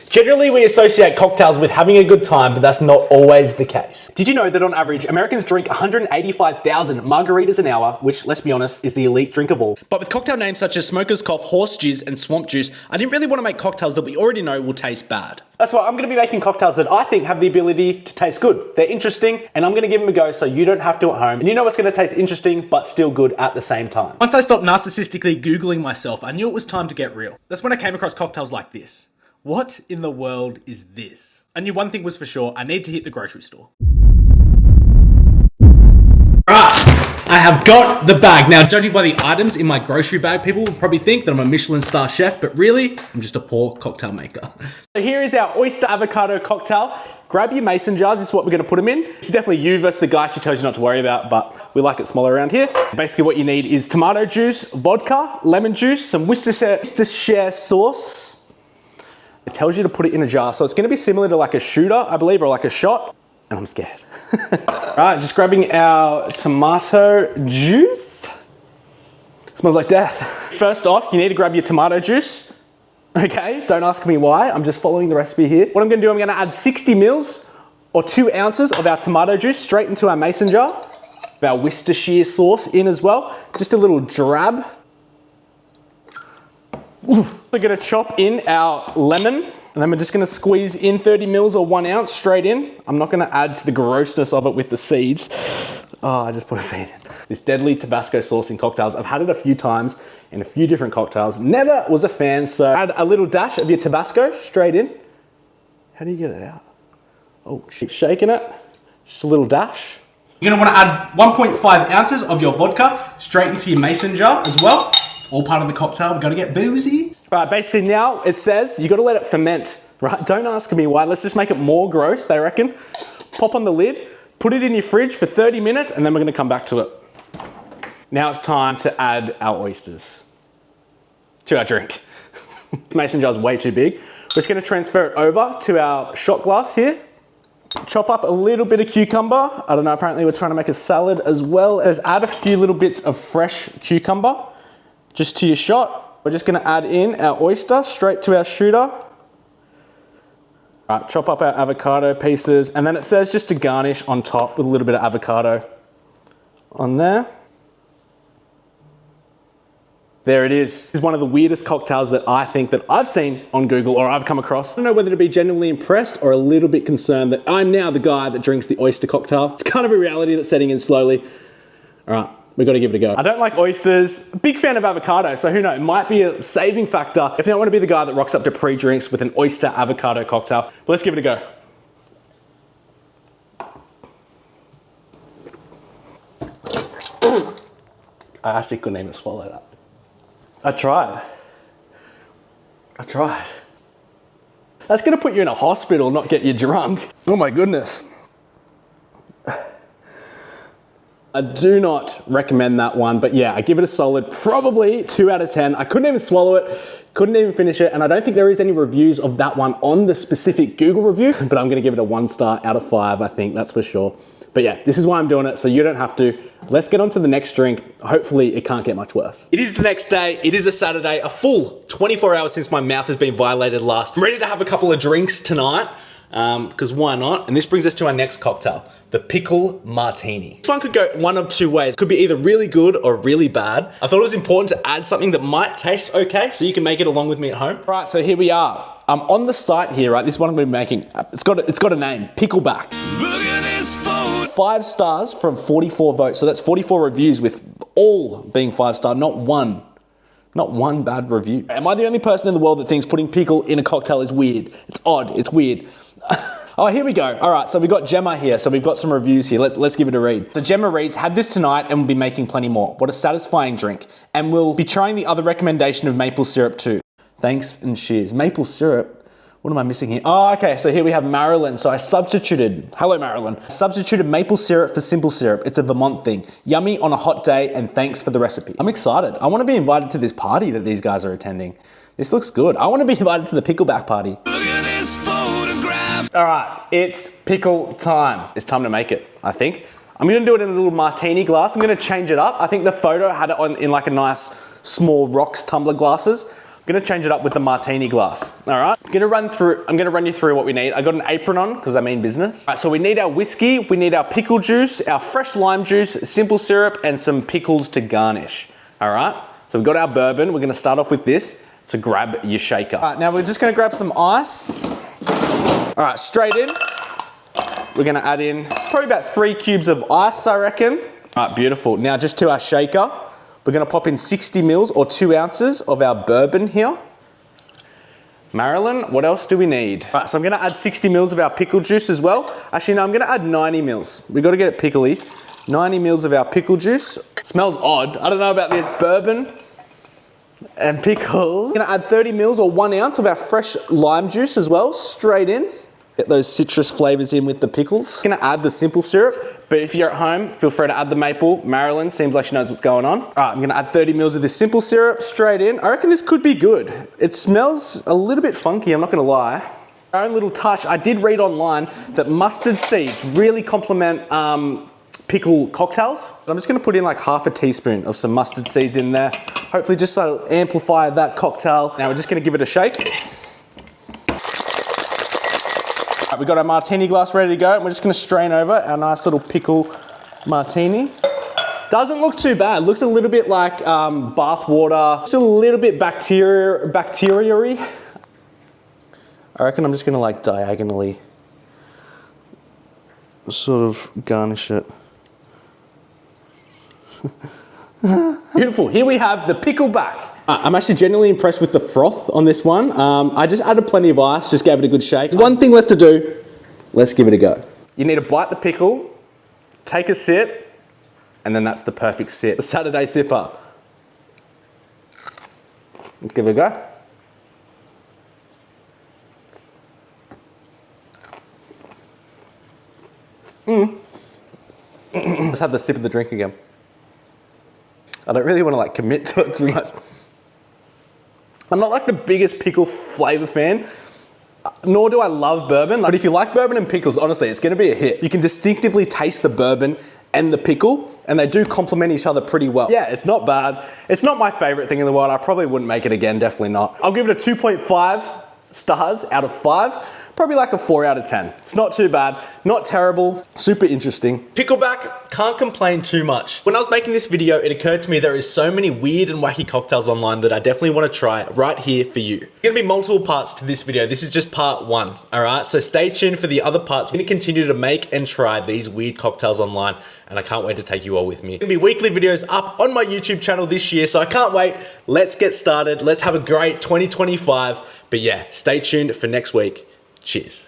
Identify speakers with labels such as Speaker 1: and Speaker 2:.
Speaker 1: Generally, we associate cocktails with having a good time, but that's not always the case. Did you know that on average, Americans drink 185,000 margaritas an hour, which, let's be honest, is the elite drink of all. But with cocktail names such as Smoker's Cough, Horse Juice, and Swamp Juice, I didn't really want to make cocktails that we already know will taste bad. That's why I'm going to be making cocktails that I think have the ability to taste good. They're interesting, and I'm going to give them a go so you don't have to at home. And you know what's going to taste interesting, but still good at the same time. Once I stopped narcissistically Googling myself, I knew it was time to get real. That's when I came across cocktails like this. What in the world is this? I knew one thing was for sure, I need to hit the grocery store. I have got the bag. Now, judging by the items in my grocery bag, people will probably think that I'm a Michelin star chef, but really, I'm just a poor cocktail maker. So here is our oyster avocado cocktail. Grab your mason jars, this is what we're gonna put them in. It's definitely you versus the guy she tells you not to worry about, but we like it smaller around here. Basically what you need is tomato juice, vodka, lemon juice, some Worcestershire sauce. It tells you to put it in a jar, so it's gonna be similar to like a shooter, I believe, or like a shot. And I'm scared. All right, just grabbing our tomato juice. Smells like death. First off, you need to grab your tomato juice. Okay, don't ask me why, I'm just following the recipe here. What I'm gonna do, I'm gonna add 60 mils or 2 ounces of our tomato juice straight into our mason jar. Our Worcestershire sauce in as well. Just a little drab. We're gonna chop in our lemon, and then we're just gonna squeeze in 30 mils or 1 ounce straight in. I'm not gonna add to the grossness of it with the seeds. Oh, I just put a seed in. This deadly Tabasco sauce in cocktails. I've had it a few times in a few different cocktails. Never was a fan, so add a little dash of your Tabasco straight in. How do you get it out? Oh, keep shaking it. Just a little dash. You're gonna wanna add 1.5 ounces of your vodka straight into your mason jar as well. All part of the cocktail, we've got to get boozy. Right, basically now it says you got to let it ferment, right? Don't ask me why, let's just make it more gross, they reckon. Pop on the lid, put it in your fridge for 30 minutes, and then we're gonna come back to it. Now it's time to add our oysters to our drink. Mason jar's way too big. We're just gonna transfer it over to our shot glass here. Chop up a little bit of cucumber. I don't know, apparently we're trying to make a salad as well. As add a few little bits of fresh cucumber. Just to your shot, we're just gonna add in our oyster straight to our shooter. All right, chop up our avocado pieces, and then it says just to garnish on top with a little bit of avocado on there. There it is. This is one of the weirdest cocktails that I think that I've seen on Google or I've come across. I don't know whether to be genuinely impressed or a little bit concerned that I'm now the guy that drinks the oyster cocktail. It's kind of a reality that's setting in slowly. All right. We've got to give it a go. I don't like oysters, big fan of avocado, so who knows, it might be a saving factor if you don't want to be the guy that rocks up to pre-drinks with an oyster avocado cocktail. But let's give it a go. I actually couldn't even swallow that. I tried. That's gonna put you in a hospital, not get you drunk. Oh my goodness. I do not recommend that one, but yeah, I give it a solid, probably 2 out of 10. I couldn't even swallow it, couldn't even finish it, and I don't think there is any reviews of that one on the specific Google review, but I'm gonna give it a 1 star out of 5, I think, that's for sure. But yeah, this is why I'm doing it, so you don't have to. Let's get on to the next drink. Hopefully it can't get much worse. It is the next day, it is a Saturday, a full 24 hours since my mouth has been violated last. I'm ready to have a couple of drinks tonight. Because why not? And this brings us to our next cocktail, the Pickle Martini. This one could go one of 2 ways. It could be either really good or really bad. I thought it was important to add something that might taste okay, so you can make it along with me at home. Right, so here we are. On the site here, right, this one I'm gonna be making, it's got a name, Pickleback. Look at this food. 5 stars from 44 votes, so that's 44 reviews with all being 5-star, not one bad review. Am I the only person in the world that thinks putting pickle in a cocktail is weird? It's odd, it's weird. Oh, here we go. All right, so we've got Gemma here. So we've got some reviews here. Let's give it a read. So Gemma reads, had this tonight and we'll be making plenty more. What a satisfying drink. And we'll be trying the other recommendation of maple syrup too. Thanks and cheers. Maple syrup? What am I missing here? Oh, okay, so here we have Marilyn. So I substituted, hello Marilyn. I substituted maple syrup for simple syrup. It's a Vermont thing. Yummy on a hot day and thanks for the recipe. I'm excited. I wanna be invited to this party that these guys are attending. This looks good. I wanna be invited to the pickleback party. Look at this photograph. All right, it's pickle time. It's time to make it, I think. I'm gonna do it in a little martini glass. I'm gonna change it up. I think the photo had it in like a nice small rocks tumbler glasses. I'm gonna change it up with the martini glass. All right, I'm gonna run you through what we need. I got an apron on because I mean business. All right, so we need our whiskey, we need our pickle juice, our fresh lime juice, simple syrup, and some pickles to garnish. All right, so we've got our bourbon. We're gonna start off with this. So grab your shaker. All right, now we're just gonna grab some ice. All right, straight in. We're gonna add in probably about 3 cubes of ice, I reckon. All right, beautiful. Now just to our shaker, we're gonna pop in 60 mils or 2 ounces of our bourbon here. Marilyn, what else do we need? All right, so I'm gonna add 60 mils of our pickle juice as well. Actually, no, I'm gonna add 90 mils. We gotta get it pickly. 90 mils of our pickle juice. Smells odd. I don't know about this. Bourbon and pickles. I'm gonna add 30 mils or 1 ounce of our fresh lime juice as well, straight in. Get those citrus flavors in with the pickles. Gonna add the simple syrup, but if you're at home, feel free to add the maple. Marilyn seems like she knows what's going on. All right, I'm gonna add 30 mils of this simple syrup straight in. I reckon this could be good. It smells a little bit funky, I'm not gonna lie. Our own little touch, I did read online that mustard seeds really complement pickle cocktails. I'm just gonna put in like half a teaspoon of some mustard seeds in there. Hopefully just so it'll amplify that cocktail. Now we're just gonna give it a shake. All right, we've got our martini glass ready to go. And we're just gonna strain over our nice little pickle martini. Doesn't look too bad. Looks a little bit like bath water. Just a little bit bacteria-y. I reckon I'm just gonna like diagonally sort of garnish it. Beautiful, here we have the pickleback. I'm actually genuinely impressed with the froth on this one. I just added plenty of ice, just gave it a good shake. One thing left to do, let's give it a go. You need to bite the pickle, take a sip, and then that's the perfect sip. The Saturday sipper. Let's give it a go. Let's have the sip of the drink again. I don't really want to like commit to it too much. I'm not like the biggest pickle flavor fan, nor do I love bourbon. But if you like bourbon and pickles, honestly, it's gonna be a hit. You can distinctively taste the bourbon and the pickle, and they do complement each other pretty well. Yeah, it's not bad. It's not my favorite thing in the world. I probably wouldn't make it again, definitely not. I'll give it a 2.5 stars out of 5. Probably like a 4 out of 10. It's not too bad, not terrible, super interesting. Pickleback, can't complain too much. When I was making this video, it occurred to me there is so many weird and wacky cocktails online that I definitely want to try right here for you. There's gonna be multiple parts to this video. This is just part 1, all right? So stay tuned for the other parts. We're gonna continue to make and try these weird cocktails online, and I can't wait to take you all with me. There's gonna be weekly videos up on my YouTube channel this year, so I can't wait. Let's get started. Let's have a great 2025. But yeah, stay tuned for next week. Cheers.